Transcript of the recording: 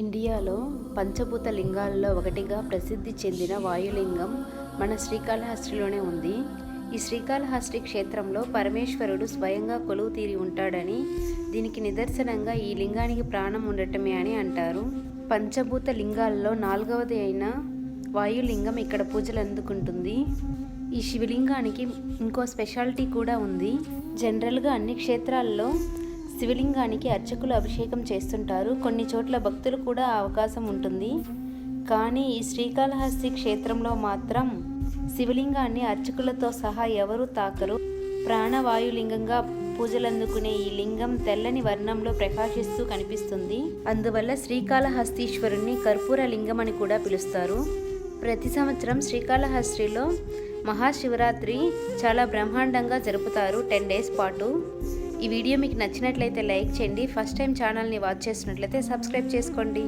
ఇండియాలో పంచభూత లింగాలలో ఒకటిగా ప్రసిద్ధి చెందిన వాయులింగం మన శ్రీకాళహస్తిలోనే ఉంది. ఈ శ్రీకాళహస్తి క్షేత్రంలో పరమేశ్వరుడు స్వయంగా కొలువు తీరి ఉంటాడని, దీనికి నిదర్శనంగా ఈ లింగానికి ప్రాణం ఉండటమే అని అంటారు. పంచభూత లింగాలలో 4వది అయిన వాయులింగం ఇక్కడ పూజలు అందుకుంటుంది. ఈ శివలింగానికి ఇంకో స్పెషాలిటీ కూడా ఉంది. జనరల్గా అన్ని క్షేత్రాల్లో శివలింగానికి అర్చకులు అభిషేకం చేస్తుంటారు. కొన్ని చోట్ల భక్తులు కూడా అవకాశం ఉంటుంది. కానీ ఈ శ్రీకాళహస్తి క్షేత్రంలో మాత్రం శివలింగాన్ని అర్చకులతో సహా ఎవరూ తాకరు. ప్రాణవాయులింగంగా పూజలందుకునే ఈ లింగం తెల్లని వర్ణంలో ప్రకాశిస్తూ కనిపిస్తుంది. అందువల్ల శ్రీకాళహస్తీశ్వరుణ్ణి కర్పూర లింగం అని కూడా పిలుస్తారు. ప్రతి సంవత్సరం శ్రీకాళహస్తిలో మహాశివరాత్రి చాలా బ్రహ్మాండంగా జరుపుతారు 10 days పాటు. ఈ వీడియో మీకు నచ్చినట్లయితే లైక్ చేయండి. ఫస్ట్ టైం ఛానల్ని వాచ్ చేసినట్లయితే సబ్స్క్రైబ్ చేసుకోండి.